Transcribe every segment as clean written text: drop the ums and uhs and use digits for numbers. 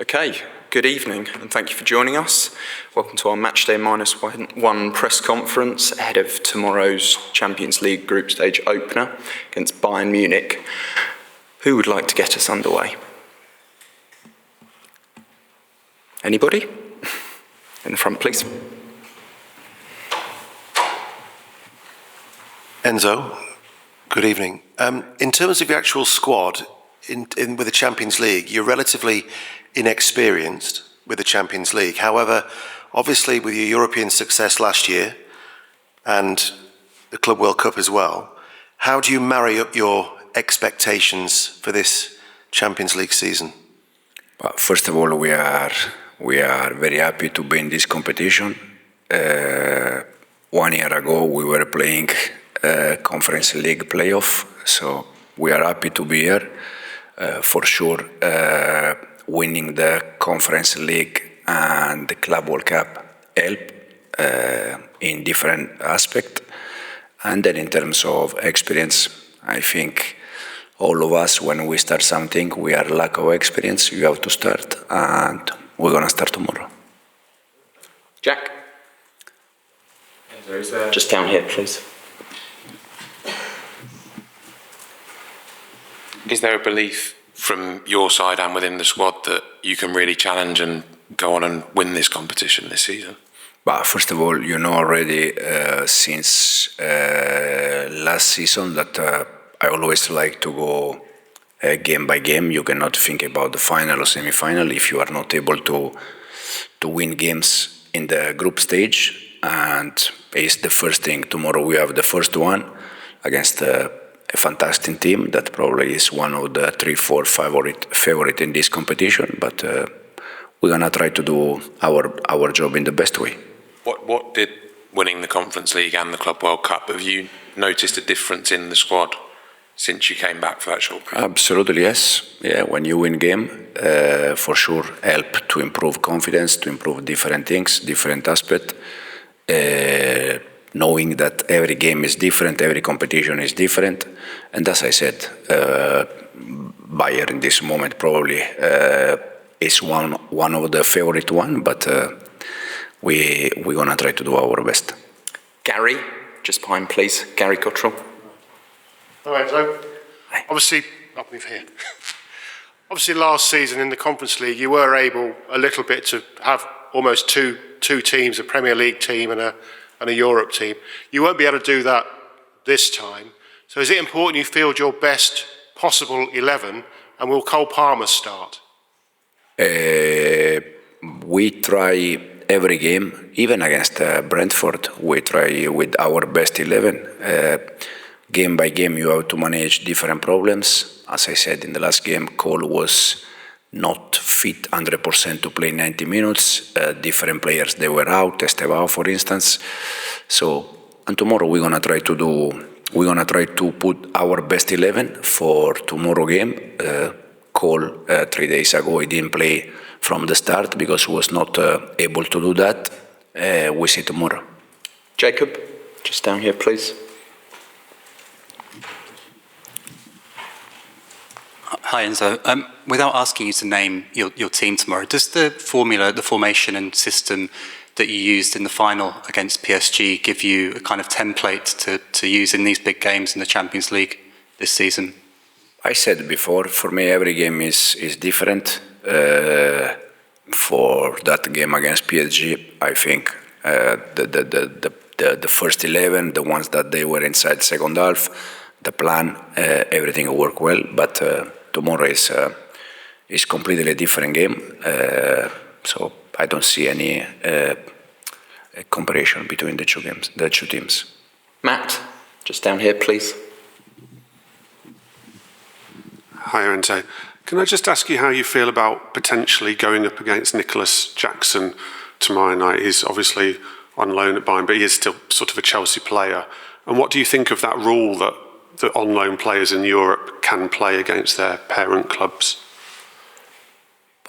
Okay, good evening and thank you for joining us. Welcome to our Matchday -1 press conference ahead of tomorrow's Champions League group stage opener against Bayern Munich. Who would like to get us underway? Anybody? In the front, please. Enzo, good evening. In terms of the actual squad with the Champions League, you're relatively inexperienced with the Champions League. However, obviously with your European success last year and the Club World Cup as well, how do you marry up your expectations for this Champions League season? Well, first of all, we are very happy to be in this competition. 1 year ago, we were playing Conference League playoff, so we are happy to be here. For sure, winning the Conference League and the Club World Cup help in different aspects. And then in terms of experience, I think all of us, when we start something, we are lack of experience. You have to start, and we're going to start tomorrow. Jack? Just down here, please. Is there a belief from your side and within the squad that you can really challenge and go on and win this competition this season? But first of all, you know already since last season that I always like to go game by game. You cannot think about the final or semi-final if you are not able to win games in the group stage. And it's the first thing. Tomorrow we have the first one against a fantastic team that probably is one of the 3-4 favorite in this competition. But we're gonna try to do our job in the best way. What did winning the Conference League and the Club World Cup, have you noticed a difference in the squad since you came back for that short period? Absolutely, yes. Yeah, when you win game, for sure help to improve confidence, to improve different things, different aspects. Knowing that every game is different, every competition is different. And as I said, Bayern in this moment probably is one of the favorite one, but we're going to try to do our best. Gary, just behind, please. Gary Cottrell. All right, so obviously, I'll move here. Obviously, last season in the Conference League, you were able a little bit to have almost two teams, a Premier League team and a Europe team. You won't be able to do that this time. So is it important you field your best possible 11, and will Cole Palmer start? We try every game, even against Brentford, we try with our best 11. Game by game, you have to manage different problems. As I said in the last game, Cole was not fit 100% to play 90 minutes. Different players, they were out, Estevao, for instance. So, and tomorrow we're gonna try to put our best 11 for tomorrow game. Cole 3 days ago, he didn't play from the start because he was not able to do that. We see tomorrow. Jacob, just down here, please. Hi Enzo. Without asking you to name your team tomorrow, does the formation and system that you used in the final against PSG give you a kind of template to use in these big games in the Champions League this season? I said before, for me every game is different. For that game against PSG, I think the first 11, the ones that they were inside second half, the plan, everything will work well, but tomorrow is completely different game, so I don't see any comparison between the two teams. Matt, just down here, please. Hi, Enzo. Can I just ask you how you feel about potentially going up against Nicolas Jackson tomorrow night? He's obviously on loan at Bayern, but he is still sort of a Chelsea player. And what do you think of that rule that the on-loan players in Europe can play against their parent clubs?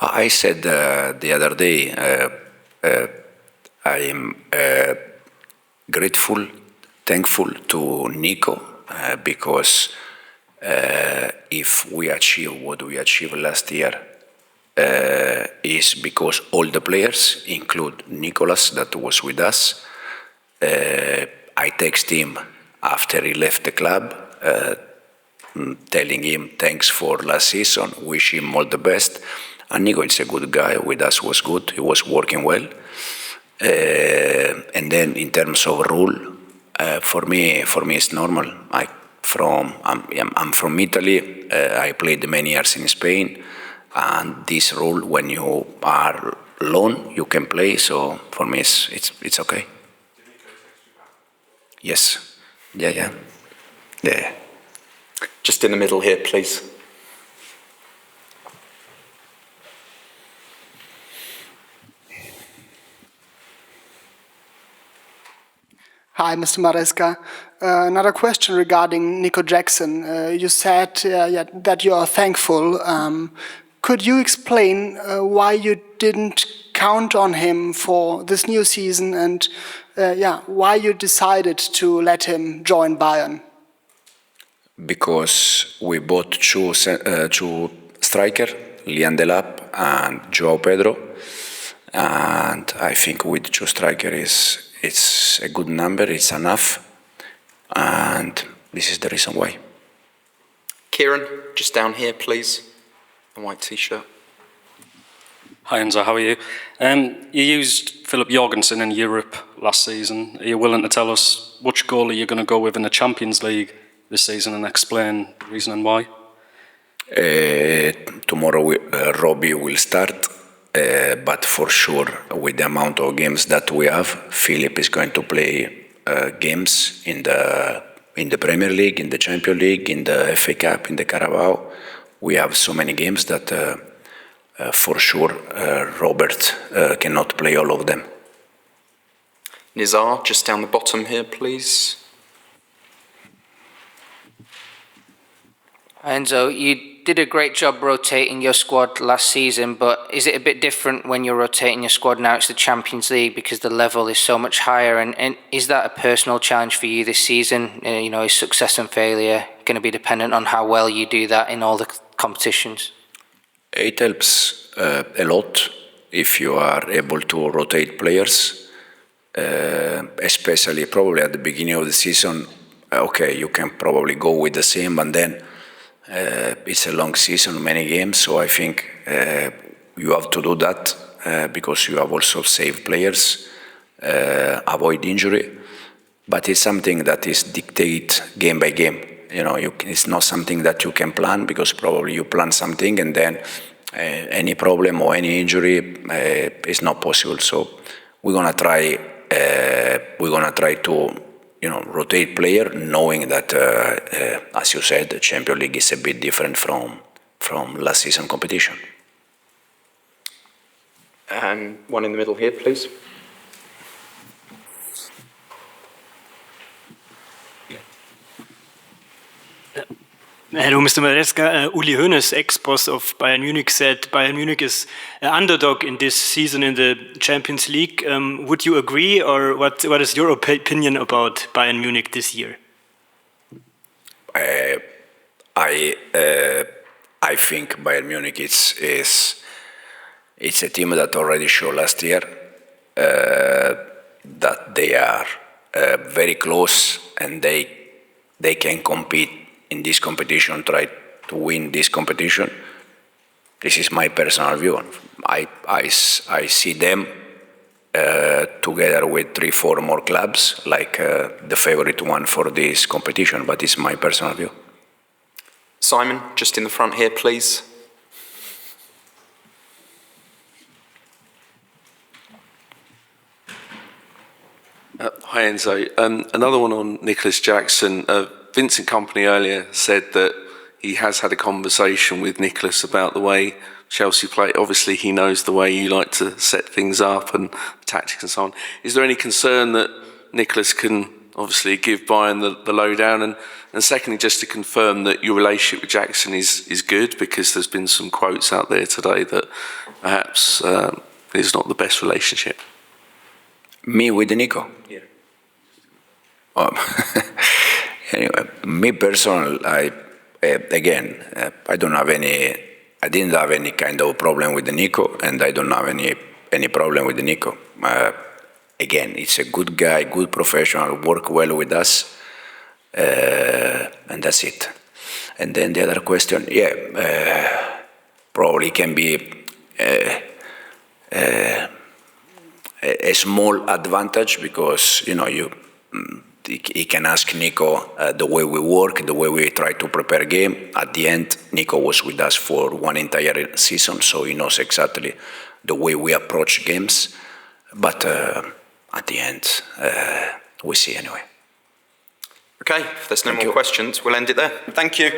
I said the other day, I am grateful, thankful to Nico because if we achieve what we achieved last year, is because all the players, include Nicolas that was with us, I text him after he left the club, telling him thanks for last season, wish him all the best. And Nico is a good guy, with us was good, he was working well. And then in terms of rule, for me it's normal. I'm from Italy, I played many years in Spain, and this rule, when you are alone, you can play, so for me it's okay. Yes. Yeah. Just in the middle here, please. Hi, Mr. Maresca. Another question regarding Nico Jackson. You said that you are thankful. Could you explain why you didn't count on him for this new season, and why you decided to let him join Bayern? Because we bought two strikers, Lian Delap and Joao Pedro, and I think with two strikers it's a good number, it's enough, and this is the reason why. Kieran, just down here, please. The white t-shirt. Hi Enzo, how are you? You used Philip Jorgensen in Europe last season. Are you willing to tell us which goalie you're going to go with in the Champions League this season and explain the reason and why? Tomorrow Robbie will start, but for sure with the amount of games that we have, Philip is going to play games in the Premier League, in the Champions League, in the FA Cup, in the Carabao. We have so many games that for sure Robert cannot play all of them. Nizar, just down the bottom here, please. Enzo, you did a great job rotating your squad last season, but is it a bit different when you're rotating your squad now? It's the Champions League because the level is so much higher, and is that a personal challenge for you this season? Is success and failure going to be dependent on how well you do that in all the competitions? It helps a lot if you are able to rotate players, especially probably at the beginning of the season. Okay, you can probably go with the same, and then it's a long season, many games, so I think you have to do that because you have also saved players, avoid injury, but it's something that is dictated game by game. It's not something that you can plan, because probably you plan something and then any problem or any injury is not possible. So we're gonna try to rotate player, knowing that as you said, the Champions League is a bit different from last season competition. And one in the middle here, please. Hello, Mr. Maresca. Uli Hoeneß, ex-boss of Bayern Munich, said Bayern Munich is an underdog in this season in the Champions League. Would you agree, or what is your opinion about Bayern Munich this year? I think Bayern Munich is a team that already showed last year that they are very close, and they can compete in this competition, try to win this competition. This is my personal view. I see them together with 3-4 more clubs, like the favorite one for this competition, but it's my personal view. Simon, just in the front here, please. Hi Enzo. Another one on Nicolas Jackson. Vincent Kompany earlier said that he has had a conversation with Nicolas about the way Chelsea play. Obviously, he knows the way you like to set things up and tactics and so on. Is there any concern that Nicolas can obviously give Bayern the lowdown? And secondly, just to confirm that your relationship with Jackson is good, because there's been some quotes out there today that perhaps it's not the best relationship. Me with Nico? Yeah. Anyway, me personally, I don't have I didn't have any kind of problem with Nico, and I don't have any problem with Nico. Again, he's a good guy, good professional, work well with us, and that's it. And then the other question, probably can be a small advantage because he can ask Nico the way we work, the way we try to prepare a game. At the end, Nico was with us for one entire season, so he knows exactly the way we approach games. But at the end, we see anyway. Okay, if there's no more questions, we'll end it there. Thank you.